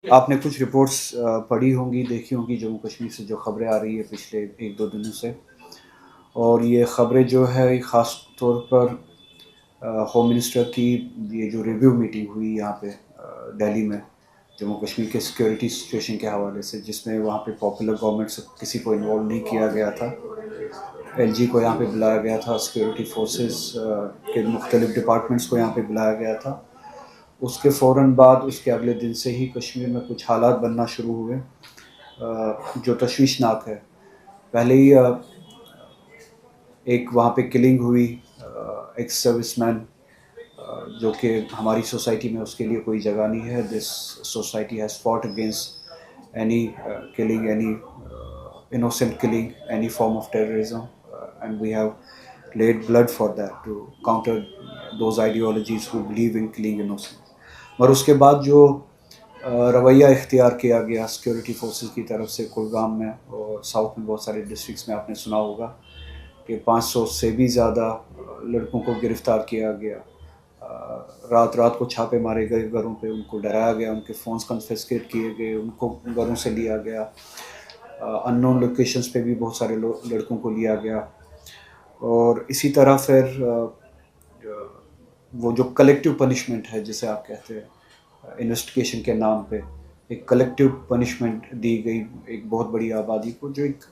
آپ نے کچھ رپورٹس پڑھی ہوں گی، دیکھی ہوں گی جموں کشمیر سے جو خبریں آ رہی ہے پچھلے 1-2 دنوں سے، اور یہ خبریں جو ہے خاص طور پر ہوم منسٹر کی یہ جو ریویو میٹنگ ہوئی یہاں پہ دہلی میں جموں کشمیر کے سیکیورٹی سچویشن کے حوالے سے، جس میں وہاں پہ پاپولر گورنمنٹ سے کسی کو انوالو نہیں کیا گیا تھا. ایل جی کو یہاں پہ بلایا گیا تھا، سیکیورٹی فورسز کے مختلف ڈپارٹمنٹس کو یہاں پہ بلایا گیا تھا. اس کے فوراً بعد اس کے اگلے دن سے ہی کشمیر میں کچھ حالات بننا شروع ہوئے جو تشویشناک ہے. پہلے ہی ایک وہاں پہ کلنگ ہوئی، ایک سروس مین جو کہ ہماری سوسائٹی میں اس کے لیے کوئی جگہ نہیں ہے. This society has fought against any killing, any innocent killing, any form of terrorism, and we have laid blood for that to counter those ideologies who believe in killing innocents. اور اس کے بعد جو رویہ اختیار کیا گیا سیکورٹی فورسز کی طرف سے کلگام میں اور ساؤتھ میں بہت سارے ڈسٹرکٹس میں، آپ نے سنا ہوگا کہ 500 سے بھی زیادہ لڑکوں کو گرفتار کیا گیا. رات رات کو چھاپے مارے گئے گھروں پہ، ان کو ڈرایا گیا، ان کے فونز کنفسکیٹ کیے گئے، ان کو گھروں سے لیا گیا. ان نون لوکیشنز پہ بھی بہت سارے لڑکوں کو لیا گیا. اور اسی طرح پھر وہ جو کلیکٹیو پنشمنٹ ہے جسے آپ کہتے ہیں انویسٹیگیشن کے نام پہ، ایک کلیکٹیو پنشمنٹ دی گئی ایک بہت بڑی آبادی کو، جو ایک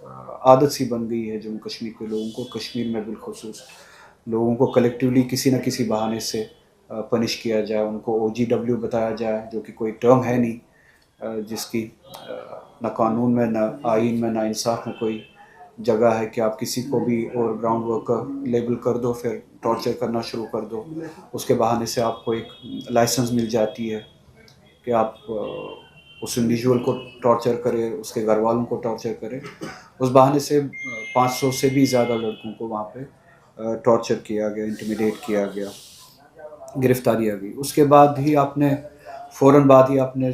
عادت سی بن گئی ہے جموں کشمیر کے لوگوں کو، کشمیر میں بالخصوص لوگوں کو کلیکٹیولی کسی نہ کسی بہانے سے پنش کیا جائے. ان کو او جی ڈبلیو بتایا جائے، جو کہ کوئی ٹرم ہے نہیں، جس کی نہ قانون میں، نہ آئین میں، نہ انصاف میں کوئی جگہ ہے کہ آپ کسی کو بھی اور گراؤنڈ ورکر لیبل کر دو، پھر ٹارچر کرنا شروع کر دو. اس کے بہانے سے آپ کو ایک لائسنس مل جاتی ہے کہ آپ اس انڈیویجول کو ٹارچر کرے، اس کے گھر والوں کو ٹارچر کرے. اس بہانے سے 500 سے بھی زیادہ لڑکوں کو وہاں پہ ٹارچر کیا گیا، انٹیمیڈیٹ کیا گیا، گرفتاری آ گئی. اس کے بعد ہی آپ نے فوراً بعد ہی آپ نے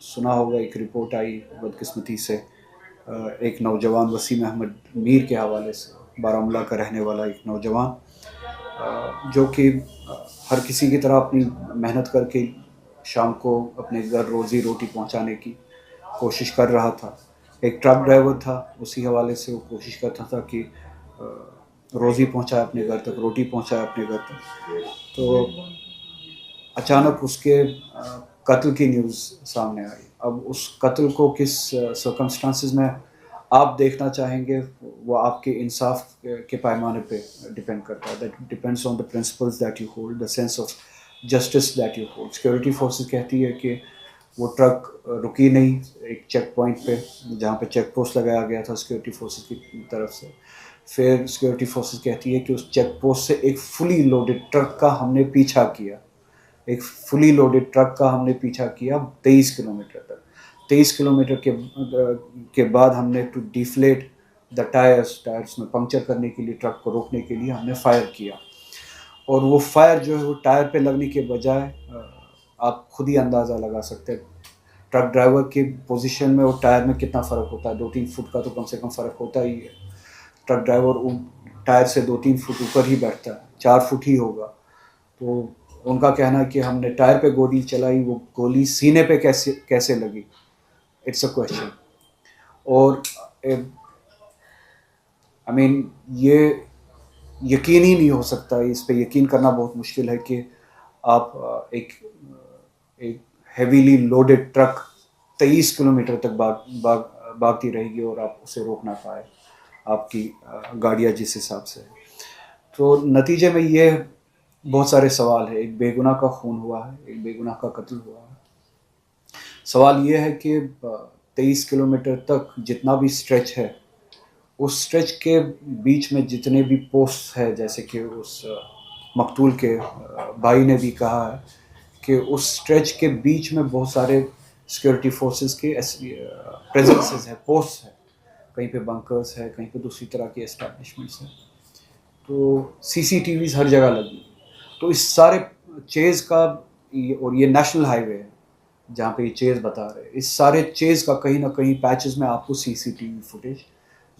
سنا ہوگا ایک رپورٹ آئی بدقسمتی سے ایک نوجوان وسیم احمد میر کے حوالے سے، بارہمولہ کا رہنے والا ایک نوجوان جو کہ ہر کسی کی طرح اپنی محنت کر کے شام کو اپنے گھر روزی روٹی پہنچانے کی کوشش کر رہا تھا. ایک ٹرک ڈرائیور تھا، اسی حوالے سے وہ کوشش کرتا تھا کہ روزی پہنچائے اپنے گھر تک، روٹی پہنچائے اپنے گھر تک. تو اچانک اس کے قتل کی نیوز سامنے آئی. اب اس قتل کو کس سرکمسٹانسز میں آپ دیکھنا چاہیں گے وہ آپ کے انصاف کے پیمانے پہ ڈپینڈ کرتا ہے. That depends on the principles that you hold, the sense of justice that you hold. Security forces کہتی ہے کہ وہ ٹرک رکی نہیں ایک چیک پوائنٹ پہ جہاں پہ چیک پوسٹ لگایا گیا تھا سیکورٹی فورسز کی طرف سے. پھر سیکورٹی فورسز کہتی ہے کہ اس چیک پوسٹ سے ایک فلی لوڈڈ ٹرک کا ہم نے پیچھا کیا، ایک فلی لوڈڈ ٹرک کا ہم نے پیچھا کیا 23 کلومیٹر تک. 23 کلومیٹر کے بعد ہم نے ٹو ڈیفلیٹ دا ٹائرس میں پنکچر کرنے کے لیے، ٹرک کو روکنے کے لیے ہم نے فائر کیا. اور وہ فائر جو ہے وہ ٹائر پہ لگنے کے بجائے آپ خود ہی اندازہ لگا سکتے ہیں ٹرک ڈرائیور کی پوزیشن میں اور ٹائر میں کتنا فرق ہوتا ہے. 2-3 فٹ کا تو کم سے کم فرق ہوتا ہی ہے. ٹرک ڈرائیور ٹائر سے 2-3 فٹ اوپر ہی بیٹھتا ہے، 4 فٹ ہی ہوگا. تو ان کا کہنا ہے کہ ہم نے ٹائر پہ گولی چلائی، وہ گولی سینے پہ کیسے لگی، اٹس اے کویشچن. اور یہ یقین ہی نہیں ہو سکتا، اس پہ یقین کرنا بہت مشکل ہے کہ آپ ایک ہیویلی لوڈڈ ٹرک 23 کلومیٹر تک بھاگتی رہے گی اور آپ اسے روک نہ پائے، آپ کی گاڑیاں جس حساب سے. تو نتیجے میں یہ بہت سارے سوال ہیں. ایک بے گناہ کا خون ہوا ہے، ایک بے گناہ کا قتل ہوا ہے. سوال یہ ہے کہ 23 کلومیٹر تک جتنا بھی سٹریچ ہے، اس سٹریچ کے بیچ میں جتنے بھی پوسٹ ہے، جیسے کہ اس مقتول کے بھائی نے بھی کہا ہے کہ اس سٹریچ کے بیچ میں بہت سارے سیکورٹی فورسز کے پریزنسز ہے، پوسٹ ہے. کہیں پہ بنکرز ہے، کہیں پہ دوسری طرح کے اسٹیبلشمنٹس ہیں. تو سی سی ٹی ویز ہر جگہ لگی. تو اس سارے چیز کا، اور یہ نیشنل ہائی وے ہے جہاں پہ یہ چیز بتا رہے ہیں، اس سارے چیز کا کہیں نہ کہیں پیچز میں آپ کو سی سی ٹی وی فوٹیج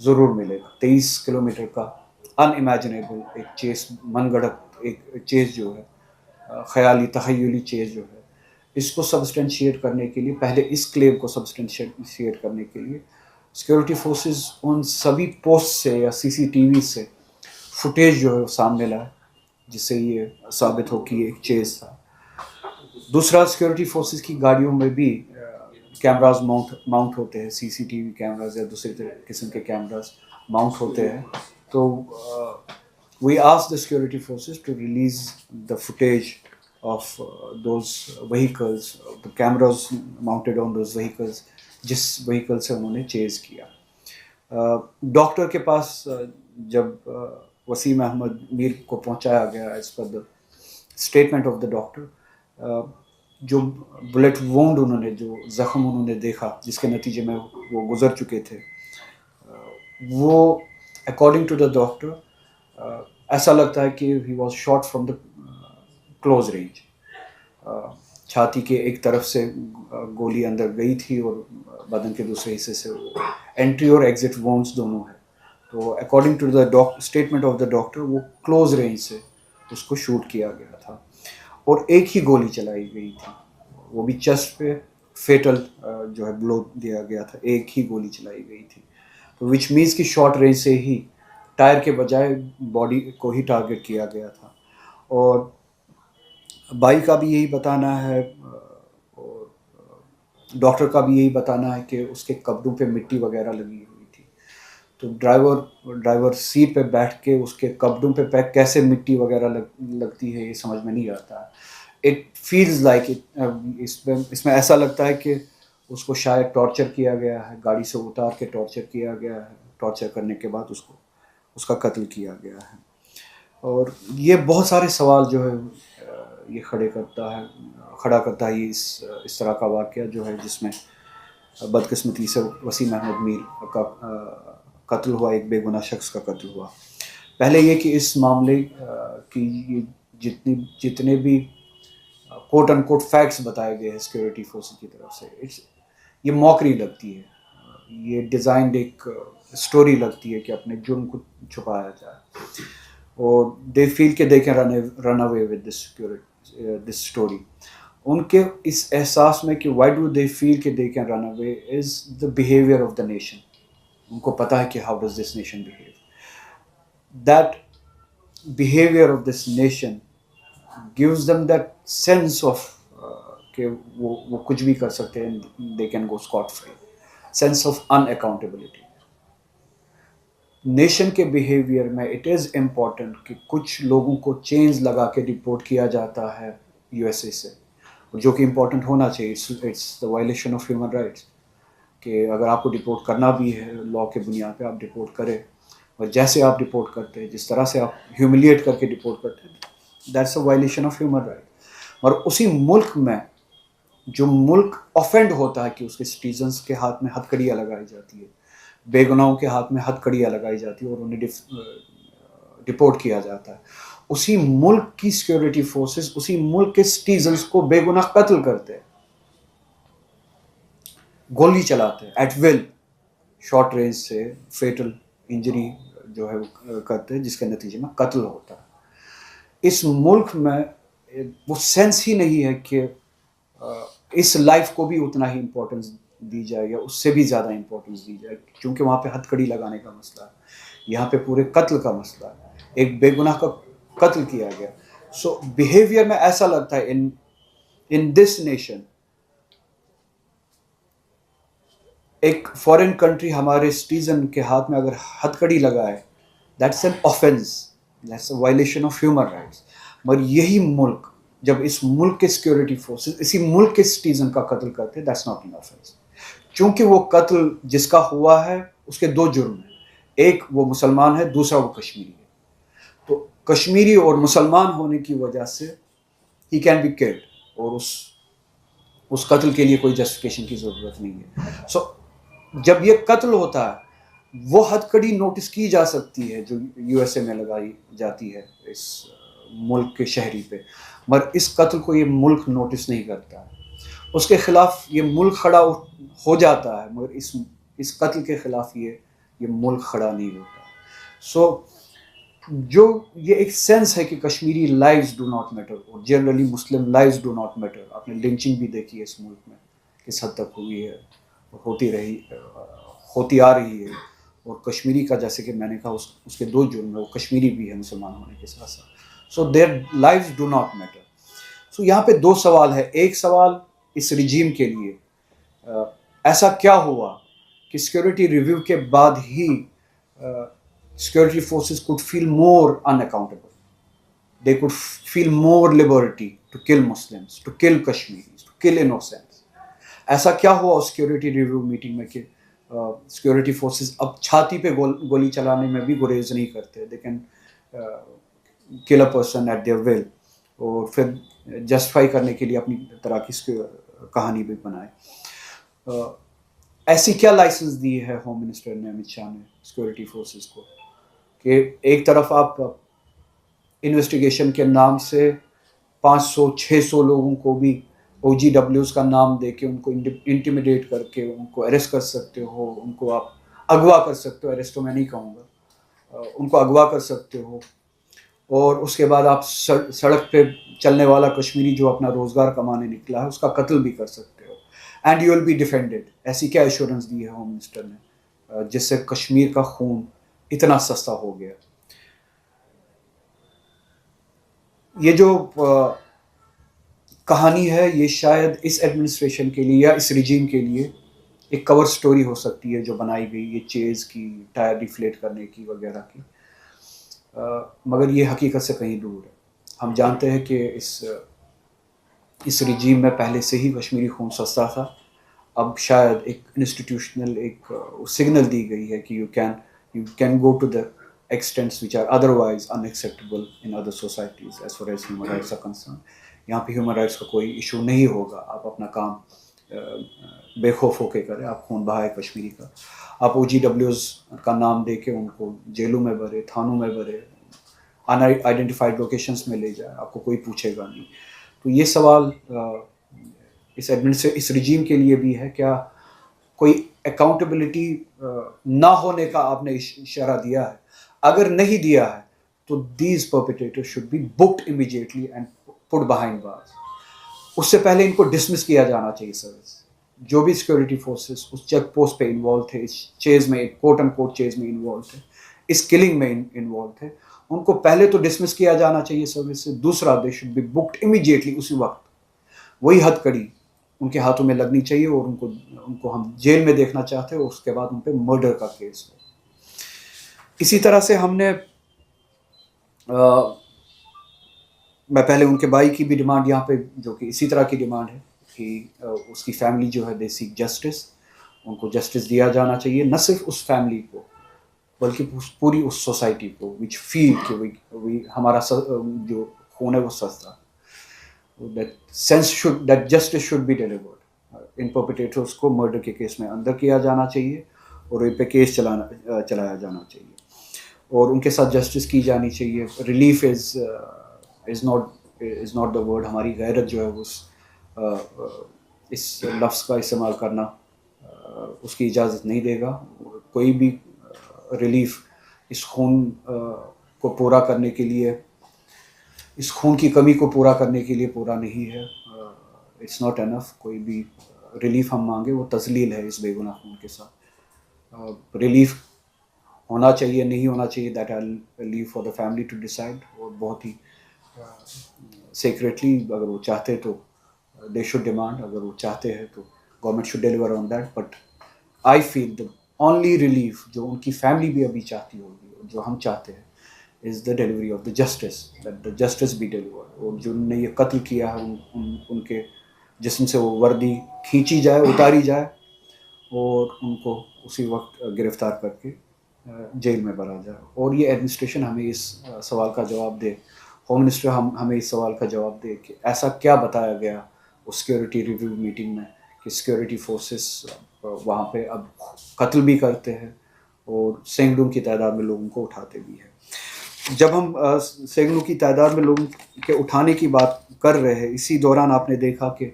ضرور ملے گا. 23 کلومیٹر کا ان امیجنیبل ایک چیز، من گھڑت ایک چیز جو ہے، خیالی تخیلی چیز جو ہے، اس کو سبسٹینشیٹ کرنے کے لیے، پہلے اس کلیم کو سبسٹینشیٹ کرنے کے لیے سیکورٹی فورسز ان سبھی پوسٹ سے یا سی سی ٹی وی سے فوٹیج جو ہے وہ سامنے لائے، جس سے یہ ثابت ہو کہ یہ ایک چیز تھا. دوسرا، سیکورٹی فورسز کی گاڑیوں میں بھی کیمراز ماؤنٹ ہوتے ہیں، سی سی ٹی وی کیمراز یا دوسرے قسم کے کیمراز ماؤنٹ ہوتے ہیں. تو we asked the security forces to release the footage of those vehicles, the cameras mounted on those vehicles, جس وہیکل سے انہوں نے چیز کیا. ڈاکٹر کے پاس جب وسیم احمد میر کو پہنچایا گیا، as per the statement of the doctor, جو بلٹ وونڈ انہوں نے، جو زخم انہوں نے دیکھا جس کے نتیجے میں وہ گزر چکے تھے، وہ اکارڈنگ ٹو دا ڈاکٹر ایسا لگتا ہے کہ he was shot from the close range. چھاتی کے ایک طرف سے گولی اندر گئی تھی اور بدن کے دوسرے حصے سے انٹری اور ایگزٹ وونڈس دونوں ہیں. تو according to the statement of the doctor وہ کلوز رینج سے اس کو شوٹ کیا گیا تھا اور ایک ہی گولی چلائی گئی تھی، وہ بھی چیسٹ پہ فیٹل جو ہے بلو دیا گیا تھا، ایک ہی گولی چلائی گئی تھی. تو وچ مینس کہ شارٹ رینج سے ہی ٹائر کے بجائے باڈی کو ہی ٹارگٹ کیا گیا تھا. اور بائی کا بھی یہی بتانا ہے اور ڈاکٹر کا بھی یہی بتانا ہے کہ اس کے کپڑوں پہ مٹی وغیرہ لگی ہوئی تھی. تو ڈرائیور سیٹ پہ بیٹھ کے اس کے کپڑوں پہ کیسے مٹی وغیرہ لگتی ہے یہ سمجھ میں نہیں آتا. اٹ فیلز لائک اس میں ایسا لگتا ہے کہ اس کو شاید ٹارچر کیا گیا ہے، گاڑی سے اتار کے ٹارچر کیا گیا ہے، ٹارچر کرنے کے بعد اس کا قتل کیا گیا ہے. اور یہ بہت سارے سوال جو ہے یہ کھڑا کرتا ہے اس طرح کا واقعہ جو ہے، جس میں بدقسمتی سے وسیم احمد میر کا قتل ہوا، ایک بے گناہ شخص کا قتل ہوا. پہلے یہ کہ اس معاملے کی جتنے بھی کوٹ ان کوٹ فیکٹس بتائے گئے ہیں سیکورٹی فورسز کی طرف سے، یہ موکری لگتی ہے، یہ ڈیزائنڈ ایک اسٹوری لگتی ہے کہ اپنے جرم کو چھپایا جائے. اور دے فیل کہ they can run away with this story. ان کے اس احساس میں کہ وائی ڈو دے فیل کہ they can run away is the behaviour of the nation. ان کو پتہ ہے کہ how does this nation behave. That behaviour of this nation gives them that sense of کہ وہ کچھ بھی کر سکتے ہیں، they can go scot free. sense of unaccountability. Nation کے بیہیویئر میں اٹ از امپورٹنٹ کہ کچھ لوگوں کو چینز لگا کے ڈپورٹ کیا جاتا ہے یو ایس اے سے، جو کہ امپورٹنٹ ہونا چاہیے. It's the violation of human rights کہ اگر آپ کو ڈپورٹ کرنا بھی ہے لا کے بنیاد پہ آپ ڈپورٹ کریں، اور جیسے آپ ڈپورٹ کرتے ہیں، جس طرح سے آپ ہیوملیٹ کر کے ڈپورٹ کرتے ہیں، that's a violation of human right. اور اسی ملک میں جو ملک آفینڈ ہوتا ہے کہ اس کے سٹیزنس کے ہاتھ میں ہتھ کڑیاں لگائی جاتی ہے، بے گناہوں کے ہاتھ میں ہتھ کڑیاں لگائی جاتی ہے اور انہیں ڈپورٹ کیا جاتا ہے، اسی ملک کی سیکورٹی فورسز اسی ملک کے سٹیزنس کو بے گناہ قتل کرتے ہیں، گولی چلاتے ہیں ایٹ ول، شارٹ رینج سے فیٹل انجری جو ہے وہ کرتے ہیں، جس کے نتیجے میں قتل ہوتا ہے. اس ملک میں وہ سینس ہی نہیں ہے کہ اس لائف کو بھی اتنا ہی امپورٹنس دی جائے یا اس سے بھی زیادہ امپورٹنس دی جائے، کیونکہ وہاں پہ ہتھ کڑی لگانے کا مسئلہ ہے، یہاں پہ پورے قتل کا مسئلہ ہے، ایک بے گناہ کا قتل کیا گیا. سو بیہیویئر میں ایسا لگتا ہے ان دس نیشن، ایک فارن کنٹری ہمارے سٹیزن کے ہاتھ میں اگر ہتھ کڑی لگائے، that's an offence, that's a violation of human rights. مگر یہی ملک جب اس ملک کے سیکورٹی فورسز اسی ملک کے سٹیزن کا قتل کرتے ہیں، دیٹس ناٹ این آفینس. چونکہ وہ قتل جس کا ہوا ہے اس کے دو جرم ہیں، ایک وہ مسلمان ہے، دوسرا وہ کشمیری ہے. تو کشمیری اور مسلمان ہونے کی وجہ سے ہی کین بی کلڈ، اور اس قتل کے لیے کوئی جسٹیفیکیشن کی ضرورت نہیں ہے. سو جب یہ قتل ہوتا ہے، وہ ہتھ کڑی نوٹس کی جا سکتی ہے جو یو ایس اے میں لگائی جاتی ہے اس ملک کے شہری پہ، مگر اس قتل کو یہ ملک نوٹس نہیں کرتا ہے. اس کے خلاف یہ ملک کھڑا ہو جاتا ہے، مگر اس قتل کے خلاف یہ ملک کھڑا نہیں ہوتا. سو جو یہ ایک سینس ہے کہ Kashmiri lives do not matter اور generally Muslim lives do not matter. آپ نے لنچنگ بھی دیکھی ہے اس ملک میں کس حد تک ہوئی ہے اور ہوتی آ رہی ہے. اور کشمیری کا جیسے کہ میں نے کہا اس کے دو جرم ہے, وہ کشمیری بھی ہے مسلمان ہونے کے ساتھ ساتھ. سو دیر لائیوز ڈو ناٹ میٹر. سو یہاں پہ دو سوال ہے. ایک سوال اس رجیم کے لیے, ایسا کیا ہوا کہ سیکورٹی ریویو کے بعد ہی security forces could feel more unaccountable. They could feel more liberty to kill Muslims, to kill Kashmiris, to kill innocents. ایسا کیا ہوا اس سیکورٹی ریویو میٹنگ میں کہ سیکورٹی فورسز اب چھاتی پہ گولی چلانے میں بھی گریز نہیں کرتے. they can kill a person at their will اور پھر جسٹیفائی کرنے کے لیے اپنی طرح کی کہانی بھی بنائے. ایسی کیا لائسنس دی ہے ہوم منسٹر نے, امت شاہ نے, سیکورٹی فورسز کو کہ ایک طرف آپ انویسٹیگیشن کے نام سے 500-600 لوگوں کو بھی او جی ڈبلیوز کا نام دے کے ان کو انٹیمیڈیٹ کر کے ان کو اریسٹ کر سکتے ہو, ان کو آپ اغوا کر سکتے ہو, اریسٹ تو میں نہیں کہوں گا, ان کو اغوا کر سکتے ہو, اور اس کے بعد آپ سڑک پہ چلنے والا کشمیری جو اپنا روزگار کمانے نکلا ہے اس کا قتل بھی کر سکتے ہو, and you will be defended. ایسی کیا ایشورنس دی ہے ہوم منسٹر نے جس سے کشمیر کا خون اتنا سستا ہو گیا؟ یہ جو کہانی ہے یہ شاید اس ایڈمنسٹریشن کے لیے یا اس رجیم کے لیے ایک کور سٹوری ہو سکتی ہے جو بنائی گئی, یہ چیز کی, ٹائر ریفلیٹ کرنے کی وغیرہ کی, مگر یہ حقیقت سے کہیں دور ہے. ہم جانتے ہیں کہ اس رجیم میں پہلے سے ہی کشمیری خون سستا تھا. اب شاید ایک انسٹیٹیوشنل ایک سگنل دی گئی ہے کہ you can go to the extents which are otherwise unacceptable in other societies as far as human rights are concerned. یہاں پہ ہیومن رائٹس کا کوئی ایشو نہیں ہوگا. آپ اپنا کام بے خوف ہو کے کریں, آپ خون بہائے کشمیری کا, آپ او جی ڈبلیوز کا نام دے کے ان کو جیلوں میں بھرے, تھانوں میں بھرے, ان آئیڈینٹیفائڈ لوکیشنز میں لے جائے, آپ کو کوئی پوچھے گا نہیں. تو یہ سوال اس رجیم کے لیے بھی ہے, کیا کوئی اکاؤنٹیبلٹی نہ ہونے کا آپ نے اشارہ دیا ہے؟ اگر نہیں دیا ہے تو these perpetrator should be booked immediately and put behind bars. اس سے پہلے ان کو ڈسمس کیا جانا چاہیے سروس. جو بھی سیکورٹی فورسز اس چیک پوسٹ پہ انوالو تھے, اس چیز میں, کوٹ اینڈ کوٹ چیز میں انوالو تھے, اس کلنگ میں انوالو تھے, ان کو پہلے تو ڈسمس کیا جانا چاہیے سروس سے. دوسرا, they should be booked immediately, اسی وقت وہی ہتھ کڑی ان کے ہاتھوں میں لگنی چاہیے اور ان کو ہم جیل میں دیکھنا چاہتے ہیں, اور اس کے بعد ان پہ مرڈر کا کیس ہو. اسی طرح سے ہم نے میں پہلے ان کے بھائی کی بھی ڈیمانڈ یہاں پہ, جو کہ اسی طرح کی ڈیمانڈ ہے کہ اس کی فیملی جو ہے دے سیک جسٹس, ان کو جسٹس دیا جانا چاہیے. نہ صرف اس فیملی کو بلکہ پوری اس سوسائٹی کو وچ فیل کہ ہمارا جو خون ہے وہ سستا. that justice should be delivered. ان پرپیٹریٹرز کو مرڈر کے کیس میں اندر کیا جانا چاہیے اور ان پہ کیس چلایا جانا چاہیے اور ان کے ساتھ جسٹس کی جانی چاہیے. Relief is not the word. ہماری غیرت جو ہے وہ اس لفظ کا استعمال کرنا اس کی اجازت نہیں دے گا. کوئی بھی ریلیف اس خون کو پورا کرنے کے لیے, اس خون کی کمی کو پورا کرنے کے لیے پورا نہیں ہے. It's not enough. کوئی بھی ریلیف ہم مانگے وہ تذلیل ہے اس بے گناہ خون کے ساتھ. ریلیف ہونا چاہیے نہیں ہونا چاہیے, that I leave for the family to decide. اور بہت ہی سیکریٹلی اگر وہ چاہتے تو دے شوڈ ڈیمانڈ, اگر وہ چاہتے ہیں تو government should deliver on that. But I feel the only relief جو ان کی فیملی بھی ابھی چاہتی ہوگی, جو ہم چاہتے ہیں, is the delivery of the justice, that the justice be delivered. اور جن نے یہ قتل کیا ہے ان کے جسم سے وہ وردی کھینچی جائے, اتاری جائے اور ان کو اسی وقت گرفتار کر کے جیل میں بھرا جائے. اور یہ ایڈمنسٹریشن ہمیں اس سوال کا جواب دے, ہوم منسٹر ہمیں اس سوال کا جواب دے کہ ایسا کیا بتایا گیا اس سیکورٹی ریویو میٹنگ میں کہ سیکورٹی فورسز وہاں پہ اب قتل بھی کرتے ہیں اور سینکڑوں کی تعداد میں لوگوں کو اٹھاتے بھی ہیں. جب ہم سینکڑوں کی تعداد میں لوگوں کے اٹھانے کی بات کر رہے ہیں, اسی دوران آپ نے دیکھا کہ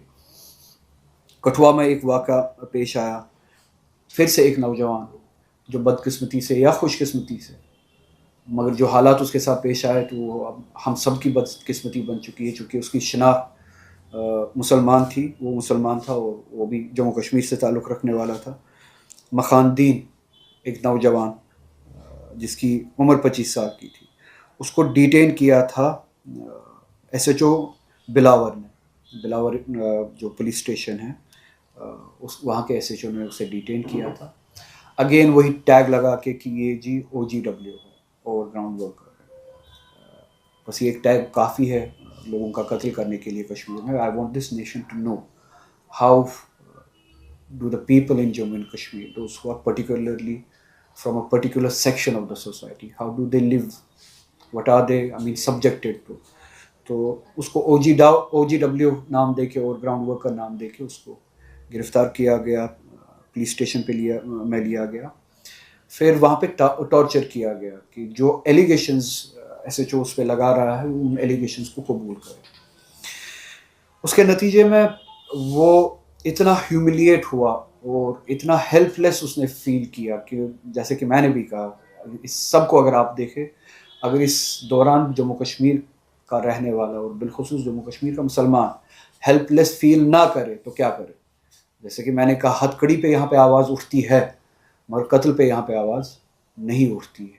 کٹھوا میں ایک واقعہ پیش آیا. پھر سے ایک نوجوان جو بدقسمتی سے یا خوش قسمتی سے مگر جو حالات اس کے ساتھ پیش آئے تو وہ اب ہم سب کی بدقسمتی بن چکی ہے، چونکہ اس کی شناخت مسلمان تھی، وہ مسلمان تھا اور وہ بھی جموں کشمیر سے تعلق رکھنے والا تھا۔ مخان دین ایک نوجوان جس کی عمر 25 سال کی تھی، اس کو ڈیٹین کیا تھا ایس ایچ او بلاور نے، بلاور جو پولیس اسٹیشن ہے اس وہاں کے ایس ایچ او نے اسے ڈیٹین کیا تھا، اگین وہی ٹیگ لگا کے کہ یہ جی OGW ہے اور گراؤنڈ ورکر ہے۔ بس یہ ایک ٹیگ کافی ہے لوگوں کا قتل کرنے کے لیے کشمیر میں۔ I want this nation to know how do the people in Jammu and Kashmir, those who are particularly from a particular section of the society, how do they live, what are they subjected to. تو اس کو OGW نام دے کے اور ground worker نام دے کے اس کو گرفتار کیا گیا، پولیس اسٹیشن پہ لیا گیا، پھر وہاں پہ ٹارچر کیا گیا کہ جو ایلیگیشنز ایس ایچ او اس پہ لگا رہا ہے ان ایلیگیشنز کو قبول کرے۔ اس کے نتیجے میں وہ اتنا ہیوملیٹ ہوا اور اتنا ہیلپ لیس اس نے فیل کیا کہ جیسے کہ میں نے بھی کہا، اس سب کو اگر آپ دیکھیں، اگر اس دوران جموں کشمیر کا رہنے والا اور بالخصوص جموں کشمیر کا مسلمان ہیلپ لیس فیل نہ کرے تو کیا کرے؟ جیسے کہ میں نے کہا ہتھ کڑی پہ یہاں پہ آواز اٹھتی ہے مگر قتل پہ یہاں پہ آواز نہیں اٹھتی ہے۔